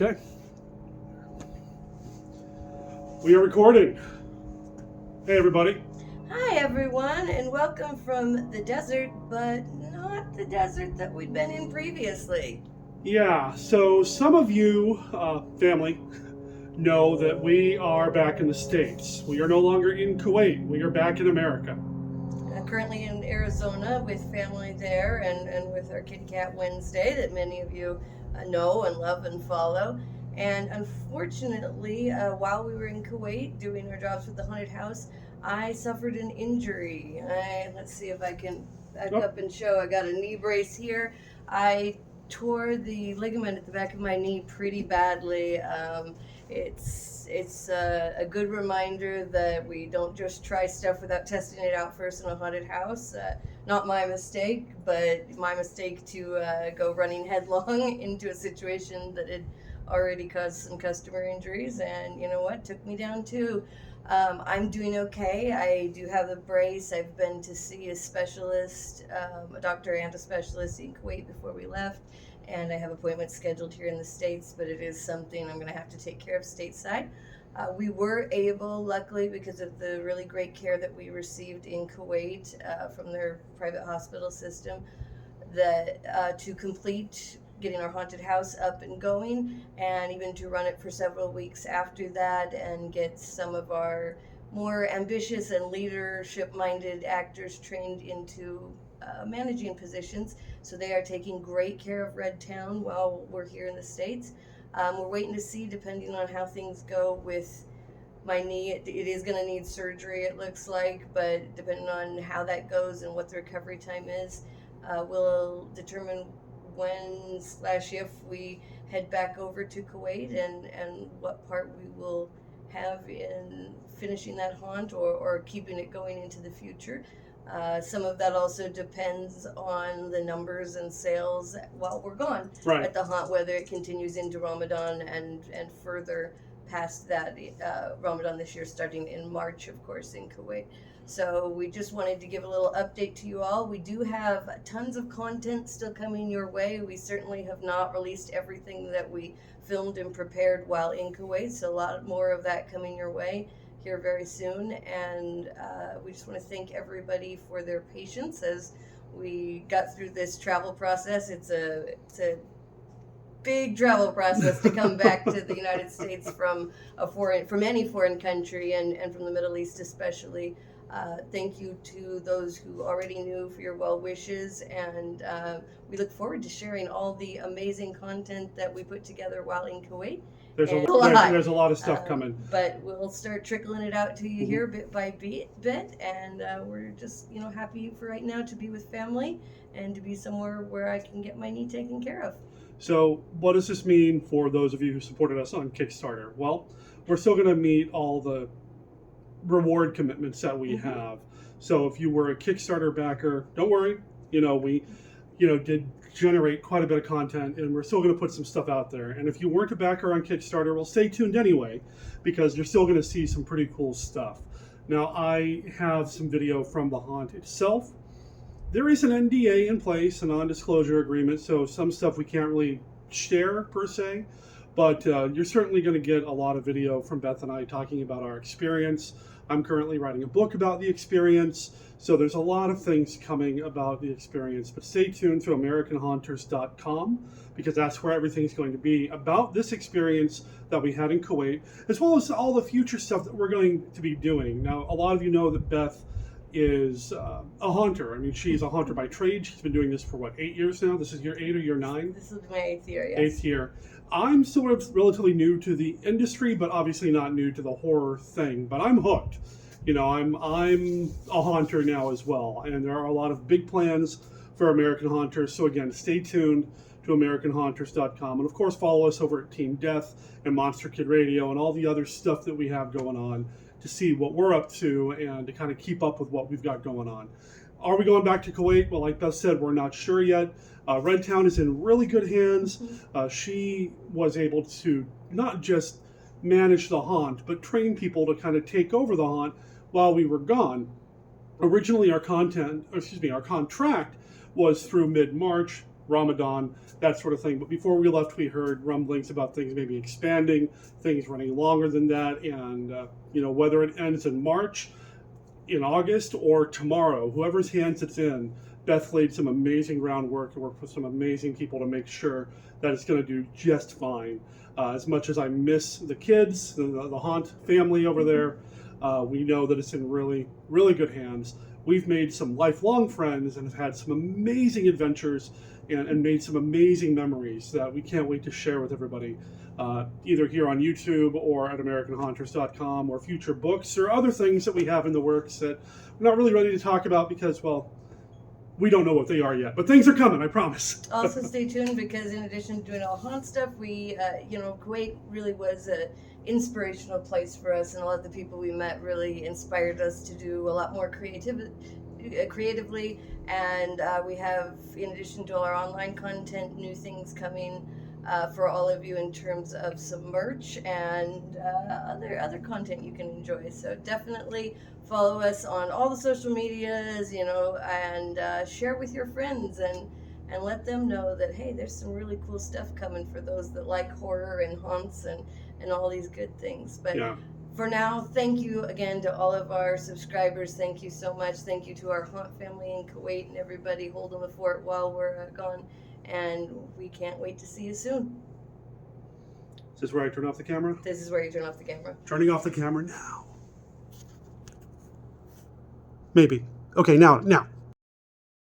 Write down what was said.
Okay. We are recording. Hey, everybody. Hi, everyone, and welcome from the desert, but not the desert that we'd been in previously. Yeah, so some of you, family, know that we are back in the States. We are no longer in Kuwait. We are back in America. Currently in Arizona with family there and with our Kitty Cat Wednesday that many of you know and love and follow. And unfortunately, while we were in Kuwait doing our jobs with the haunted house, I suffered an injury. Let's see if I can back Oh, up and show. I got a knee brace here. I tore the ligament at the back of my knee pretty badly. It's a good reminder that we don't just try stuff without testing it out first in a haunted house. Not my mistake, but my mistake to go running headlong into a situation that had already caused some customer injuries, and you know what? Took me down too. I'm doing okay. I do have the brace. I've been to see a specialist, a doctor and a specialist in Kuwait before we left, and I have appointments scheduled here in the States, but it is something I'm going to have to take care of stateside. We were able, luckily, because of the really great care that we received in Kuwait from their private hospital system, that to complete getting our haunted house up and going, and even to run it for several weeks after that, and get some of our more ambitious and leadership-minded actors trained into managing positions. So they are taking great care of Red Town while we're here in the States. We're waiting to see, depending on how things go with my knee. It is going to need surgery, it looks like, but depending on how that goes and what the recovery time is, will determine when slash if we head back over to Kuwait, and what part we will have in finishing that haunt, or keeping it going into the future. Some of that also depends on the numbers and sales while we're gone right. at the haunt, whether it continues into Ramadan and further past that. Ramadan this year starting in March, of course, in Kuwait. So we just wanted to give a little update to you all. We do have tons of content still coming your way. We certainly have not released everything that we filmed and prepared while in Kuwait, so a lot more of that coming your way here very soon. And we just want to thank everybody for their patience as we got through this travel process. It's a big travel process to come back to the United States from any foreign country, and from the Middle East especially. Thank you to those who already knew for your well wishes, and we look forward to sharing all the amazing content that we put together while in Kuwait. There's a, And there's a lot of stuff coming. But we'll start trickling it out to you here bit by bit, and we're just happy for right now to be with family and to be somewhere where I can get my knee taken care of. So, what does this mean for those of you who supported us on Kickstarter? Well, we're still going to meet all the reward commitments that we have. So, if you were a Kickstarter backer, don't worry. We did generate quite a bit of content, and we're still going to put some stuff out there. And if you weren't a backer on Kickstarter, well, stay tuned anyway, because you're still going to see some pretty cool stuff. Now, I have some video from the haunt itself. There is an NDA in place, a non-disclosure agreement, so some stuff we can't really share per se, but you're certainly going to get a lot of video from Beth and I talking about our experience. I'm currently writing a book about the experience, so there's a lot of things coming about the experience. But stay tuned to AmericanHaunters.com, because that's where everything's going to be about this experience that we had in Kuwait, as well as all the future stuff that we're going to be doing. Now, a lot of you know that Beth is a haunter. I mean, she's a haunter by trade. She's been doing this for 8 years now? This is year 8 or year 9? This is my 8th year, yes. 8th year. I'm sort of relatively new to the industry, but obviously not new to the horror thing. But I'm hooked. I'm a haunter now as well, and there are a lot of big plans for American Haunters. So again, stay tuned to AmericanHaunters.com, and of course follow us over at Team Death and Monster Kid Radio and all the other stuff that we have going on, to see what we're up to and to kind of keep up with what we've got going on. Are we going back to Kuwait? Well, like Beth said, we're not sure yet. Red Town is in really good hands. She was able to not just manage the haunt, but train people to kind of take over the haunt while we were gone. Originally, our contract was through mid-March. Ramadan, that sort of thing. But before we left, we heard rumblings about things maybe expanding, things running longer than that, and whether it ends in March, in August, or tomorrow, whoever's hands it's in, Beth laid some amazing groundwork and worked with some amazing people to make sure that it's going to do just fine. As much as I miss the kids, the Haunt family over there, we know that it's in really, really good hands. We've made some lifelong friends and have had some amazing adventures and made some amazing memories that we can't wait to share with everybody, either here on YouTube or at AmericanHaunters.com, or future books or other things that we have in the works that we're not really ready to talk about because, well, we don't know what they are yet, but things are coming, I promise. Also, stay tuned, because in addition to doing all haunt stuff, we, Kuwait really was a inspirational place for us, and a lot of the people we met really inspired us to do a lot more creatively. And we have, in addition to all our online content, new things coming for all of you in terms of some merch and other content you can enjoy. So definitely follow us on all the social medias, and share with your friends and let them know that, hey, there's some really cool stuff coming for those that like horror and haunts and all these good things. But Yeah. For now, thank you again to all of our subscribers. Thank you so much. Thank you to our haunt family in Kuwait and everybody holding the fort while we're gone. And we can't wait to see you soon. Is this where I turn off the camera? This is where you turn off the camera. Turning off the camera now. Maybe. Okay, now.